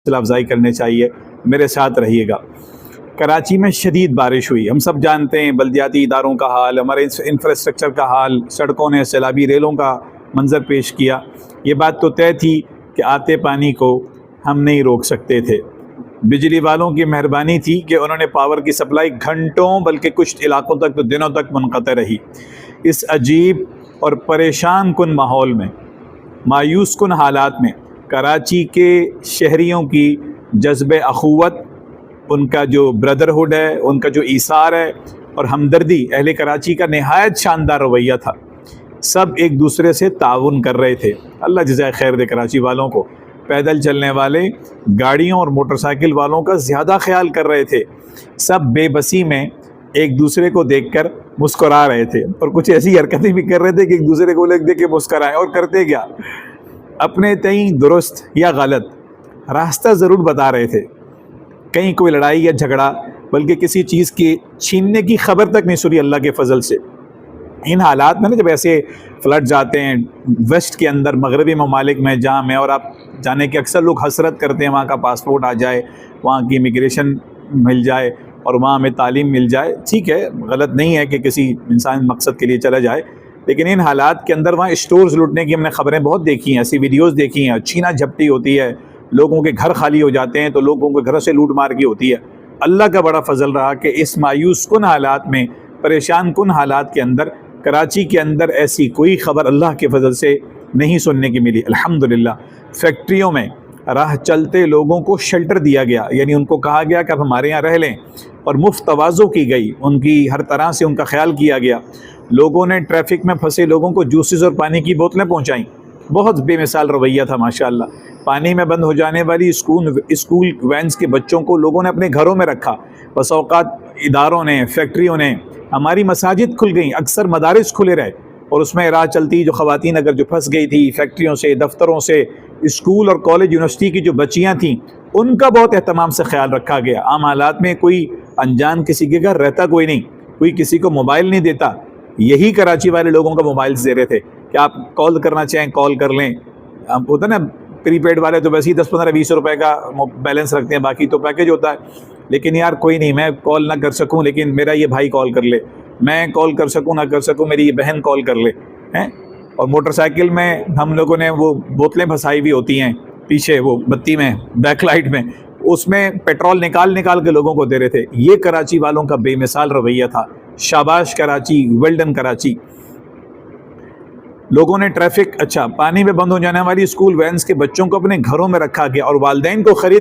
حوصلہ افزائی کرنے چاہیے، میرے ساتھ رہیے گا۔ کراچی میں شدید بارش ہوئی، ہم سب جانتے ہیں بلدیاتی اداروں کا حال، ہمارے انفراسٹرکچر کا حال، سڑکوں نے سیلابی ریلوں کا منظر پیش کیا۔ یہ بات تو طے تھی کہ آتے پانی کو ہم نہیں روک سکتے تھے۔ بجلی والوں کی مہربانی تھی کہ انہوں نے پاور کی سپلائی گھنٹوں بلکہ کچھ علاقوں تک تو دنوں تک منقطع رہی۔ اس عجیب اور پریشان کن ماحول میں، مایوس کن حالات میں، کراچی کے شہریوں کی جذب اخوت، ان کا جو بردرہڈ ہے، ان کا جو ایثار ہے اور ہمدردی اہل کراچی کا نہایت شاندار رویہ تھا۔ سب ایک دوسرے سے تعاون کر رہے تھے۔ اللہ جزائے خیر دے کراچی والوں کو۔ پیدل چلنے والے، گاڑیوں اور موٹر سائیکل والوں کا زیادہ خیال کر رہے تھے۔ سب بے بسی میں ایک دوسرے کو دیکھ کر مسکرا رہے تھے اور کچھ ایسی حرکتیں بھی کر رہے تھے کہ ایک دوسرے کو دیکھ کے مسکرائیں، اور کرتے کیا؟ اپنے تئیں درست یا غلط راستہ ضرور بتا رہے تھے۔ کہیں کوئی لڑائی یا جھگڑا بلکہ کسی چیز کی چھیننے کی خبر تک نہیں سنی اللہ کے فضل سے۔ ان حالات میں نا جب ایسے فلڈ جاتے ہیں ویسٹ کے اندر، مغربی ممالک میں جہاں میں اور آپ جانے کے اکثر لوگ حسرت کرتے ہیں وہاں کا پاسپورٹ آ جائے، وہاں کی امیگریشن مل جائے اور وہاں ہمیں تعلیم مل جائے، ٹھیک ہے، غلط نہیں ہے کہ کسی انسان مقصد کے لیے چلا جائے، لیکن ان حالات کے اندر وہاں اسٹورز لوٹنے کی ہم نے خبریں بہت دیکھی ہیں، ایسی ویڈیوز دیکھی ہیں، چھینا جھپٹی ہوتی ہے، لوگوں کے گھر خالی ہو جاتے ہیں تو لوگوں کے گھروں سے لوٹ مار کی ہوتی ہے۔ اللہ کا بڑا فضل رہا کہ اس مایوس کن حالات میں، پریشان کن حالات کے اندر، کراچی کے اندر ایسی کوئی خبر اللہ کے فضل سے نہیں سننے کی ملی، الحمدللہ۔ فیکٹریوں میں راہ چلتے لوگوں کو شیلٹر دیا گیا، یعنی ان کو کہا گیا کہ آپ ہمارے یہاں رہ لیں، اور مفت تواضع کی گئی، ان کی ہر طرح سے ان کا خیال کیا گیا۔ لوگوں نے ٹریفک میں پھنسے لوگوں کو جوسز اور پانی کی بوتلیں پہنچائیں، بہت بے مثال رویہ تھا ماشاءاللہ۔ پانی میں بند ہو جانے والی اسکول وینز کے بچوں کو لوگوں نے اپنے گھروں میں رکھا۔ بس اوقات اداروں نے، فیکٹریوں نے، ہماری مساجد کھل گئیں، اکثر مدارس کھلے رہے، اور اس میں راہ چلتی جو خواتین اگر جو پھنس گئی تھی فیکٹریوں سے، دفتروں سے، اسکول اور کالج یونیورسٹی کی جو بچیاں تھیں، ان کا بہت اہتمام سے خیال رکھا گیا۔ عام حالات میں کوئی انجان کسی کے گھر رہتا کوئی نہیں، کوئی کسی کو موبائل نہیں دیتا، یہی کراچی والے لوگوں کا موبائلز دے رہے تھے کہ آپ کال کرنا چاہیں کال کر لیں۔ اب ہوتا ہے نا پری پیڈ والے تو ویسے ہی 10 15 20 روپے کا بیلنس رکھتے ہیں، باقی تو پیکیج ہوتا ہے، لیکن یار کوئی نہیں، میں کال نہ کر سکوں لیکن میرا یہ بھائی کال کر لے، میں کال کر سکوں نہ کر سکوں میری یہ بہن کال کر لے ہیں۔ اور موٹر سائیکل میں ہم لوگوں نے وہ بوتلیں پھنسائی ہوئی ہوتی ہیں پیچھے وہ بتی میں، بیک لائٹ میں، اس میں پیٹرول نکال کے لوگوں کو دے رہے تھے۔ یہ کراچی والوں کا بے مثال رویہ تھا۔ شاباش کراچی، ویلڈن کراچی۔ لوگوں نے ٹریفک، اچھا، پانی میں بند ہو جانے والی اسکول وینز کے بچوں کو اپنے گھروں میں رکھا گیا اور والدین کو خرید